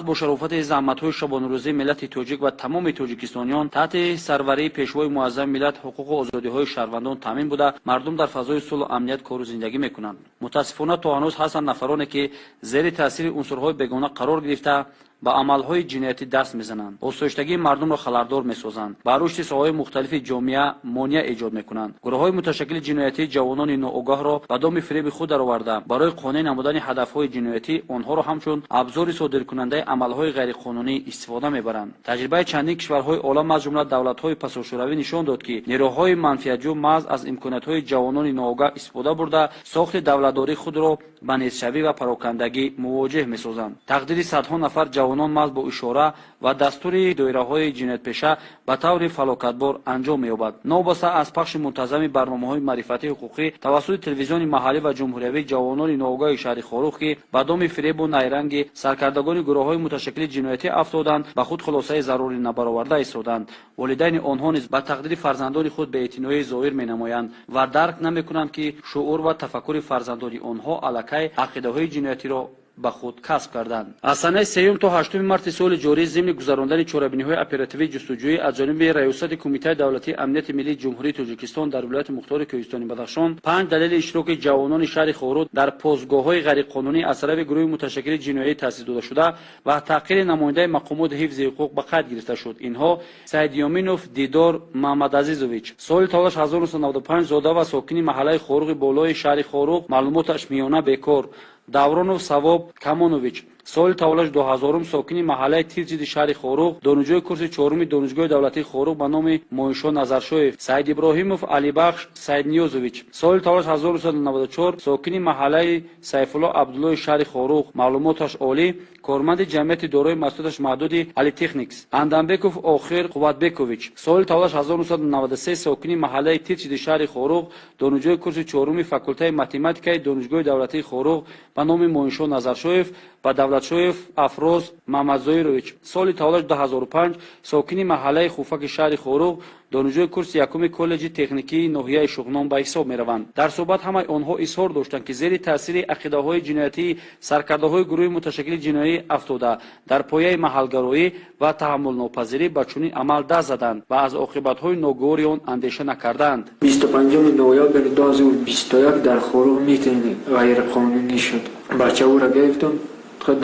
با شرافت زحمت‌های شبانه‌روزی ملت تاجیک و تمام تاجیکستانیان تحت سروری پیشوای معظم ملت حقوق و آزادی‌های شهروندان تامین بوده مردم در فضای صلح و امنیت کار و زندگی می‌کنند. متاسفانه تا هنوز هستند نفرانی که زیر تاثیر عنصرهای بیگانه قرار گرفته با عملهای جنایتی دست میزنند، آسایشگی مردم را خلردار میسازند، با رشد ساحه‌های مختلف جامعه مانع ایجاد میکنند. گروه‌های متشکل جنایتی جوانان ناآگاه را به دام فریب خود درآورده برای قانع نمودن هدفهای جنایتی آنها را همچون ابزار صادرکننده عملهای غیرقانونی استفاده میبرند. تجربه چندین کشورهای عالم از جمله دولت‌های پساشوروی نشان داد که نیروهای منفعت‌جو محض از امکانات‌های جوانان ناآگاه استفاده برده ساخت دولتداری خود را به نیست‌شوی و پراکندگی مواجه میسازند. تقدیر صدها نفر جوانان محض با اشاره و دستور دایره‌های جنایت‌پیشه به طور فلاکتبار انجام می‌یابد. نوبسته از پخش منتظم برنامه‌های معرفتی حقوقی توسط تلویزیون محلی و جمهوریوی جوانان ناآگاه شهر خاروخ که به دام فریب و نیرنگ سرکردگان گروه‌های متشکل جنایتی افتادند به خود خلاصه ضروری نبرآورده ایستادند. والدین آنها نیز به تقدیر فرزندان خود بی‌اعتنایی ظاهر می‌نمایند و درک نمی‌کنند که شعور و تفکر فرزندان آنها الکی عقیده‌های جنایتی را به خود کسب کردند. از سنه 3 تا 8 مارس سال جاری ضمن گذراندن چهاربینی‌های اپراتیوی جستجویی از جانب ریاست کمیته دولتی امنیت ملی جمهوری تاجیکستان در ولایت مختار کوهستانی بدخشان 5 دلیل اشتراک جوانان شهر خورود در پاسگاه‌های غیرقانونی از طرف گروه متشکل جنایی تأسیس داده شده و تحقیر نماینده مقامات حفظ حقوق به قید گرفته شد. اینها سید یامینوف دیدار محمد عزیزویچ سال تولدش 1995 زاده و ساکن محله خاروق بالای شهر خاروق معلوماتش میانه بیکار. давронов савоб камонович соли тавлаш 2000 сокини маҳаллаи тирҷиди шаҳри хоруқ донишҷӯи курси чоруми донишгоҳи давлатии хоруқ ба номи моишо назаршоев саид иброҳимов алибахш саидниёзович соли тавлаш 1994 сокини маҳаллаи сайфулло абдуллои шаҳри хоруқ маълумоташ олӣ корманди ҷамъияти дорои масъулияташ маҳдуди политехникс андамбеков охир қувватбекович соли тавлаш 1993 сокини маҳаллаи тирҷиди шаҳри хоруқ донишҷӯи курси чоруми факултаи математикаи донишгоҳи давлатии хоруқ ба номи моишо назаршоев ва давлатшоев афроз маҳмадзоирович соли тавлаш 2005 сокини маҳаллаи хуфаки шаҳри хоруқ донишҷӯи курси якуми коллеҷи техникии ноҳияи шуғнон ба ҳисоб мераванд. дар суҳбат ҳамаи онҳо изҳор доштанд ки зери таъсири ақидаҳои ҷиноятии саркардаҳои гурӯҳи муташаккили ҷиноӣ афтода дар пояи маҳалгароӣ ва таҳаммулнопазирӣ ба чунин амал даст заданд ва аз оқибатҳои ногувори он андеша накарданд. 25 ноябр 2021 дар хоруқ митинги ғайриқонунӣ шуд. бачаҳоро гирифтам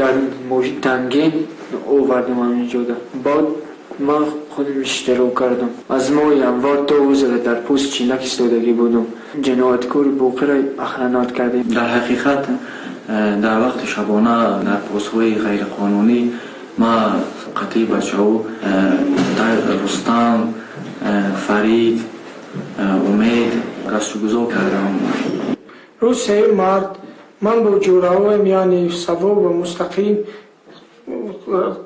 дар мошин тангин овардам ҳаминҷода. баъд ман خودم اشتراک کردم از ماه اول تا روز در پوست چینک ایستادگی بودم. جنایتکار باقی را اخلانات کردیم. در حقیقت در وقت شبانه در پوست‌های غیر قانونی ما قطعی بچه‌ها رستم، فرید، امید گشتگذار کردم. روز 3 مارس من با جوراویم یعنی سواب و مستقیم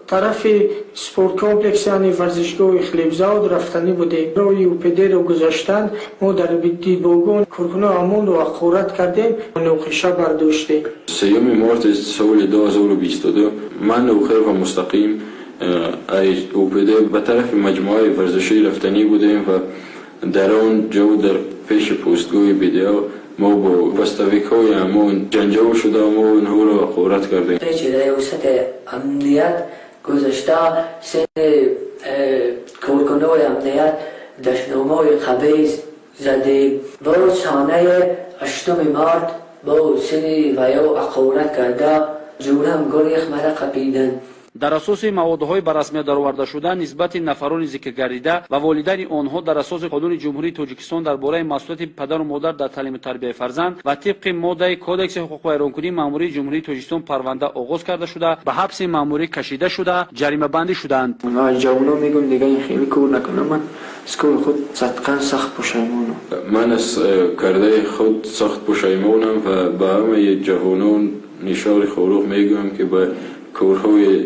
طرف سپورت کمپلکس یعنی ورزشگاه خلیبزاد رفتنی بودیم. روی اوپیده رو گذاشتن ما در دیدباگان کارکنان امن رو حقارت کردیم و نوخیشه برداشتیم. 3 مارس سال 2022 من نوخیر و مستقیم از اوپیده به طرف مجموعه ورزشی رفتنی بودیم و در آن جو در پیش پستگاه ویدئو ما با بستویک های امون جنجال شده و اونها رو حقارت کردیم. ریاست امنیت گذاشته سن کارکنان امنیت دشنامه های خبیث زدیم. با سانه 8 مارس با سن ویا حقارت کرده جورم گریخ مرا قپیدن. дар асоси маводҳои ба расмият дароварда шуда нисбати нафарони зикр гардида ва волидайни онҳо дар асоси қонуни ҷумҳурии тоҷикистон дар бораи масъулияти падару модар дар таълиму тарбияи фарзанд ва тибқи моддаи кодекси ҳуқуқ вайронкунии маъмурии ҷумҳурии тоҷикистон парванда оғоз карда шуда ба ҳабси маъмурӣ кашида шуда ҷаримабандӣ шуданд. ҷавоно мегӯям дига ин хеле кор накунам. ман аз кори худ садқан сахт пушаймонам. من از کرده خود سخت پشیمانم و به همه جوانان نشار خاروق میگویم که به کارهای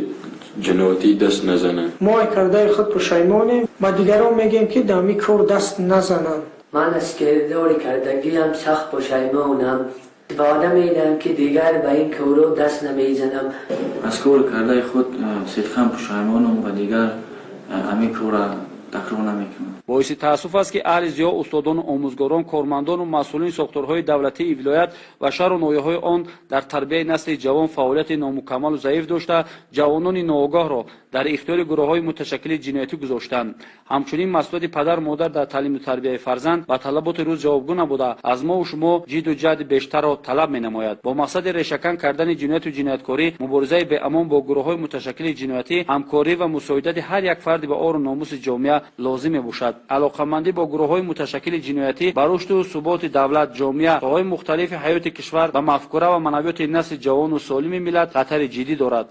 جنایتی دست نزنند. ما کرده خود پشیمانیم و دیگران میگیم که دمی کار دست نزنند. من از کردار کردگیم سخت پشیمانم. وعده میدم که دیگر به این کارو دست نمیزنم. از کار کرده خود صدقاً پشیمانم و دیگر همین کار تکرار نمیکنم. боиси таассуф аст ки аҳли зиё устодону омӯзгорон кормандону масъулини сохторҳои давлатии вилоят ва шаҳру ноҳияҳои он дар тарбияи насли ҷавон фаъолияти номукаммалу заиф дошта ҷавонони ноогоҳро дар ихтиёри гурӯҳҳои муташаккили ҷиноятӣ гузоштанд. ҳамчунин масъулияти падар модар дар таълиму тарбияи фарзанд ба талаботи рӯз ҷавобгӯ набуда аз мову шумо ҷидду ҷаҳди бештарро талаб менамояд. бо мақсади решакан кардани ҷинояту ҷинояткорӣ муборизаи беамон бо гурӯҳҳои муташаккили ҷиноятӣ ҳамкорӣ ва мусоидати ҳар як фарди ба ору номуси ҷомеа лозим мебошад. алоқамандӣ бо гурӯҳҳои муташаккили ҷиноятӣ ба рушду суботи давлат, ҷомеа, соҳаҳои мухталифи ҳаёти кишвар ва мафкура ва манавиёти насли ҷавону солими миллат хатари ҷиддӣ дорад.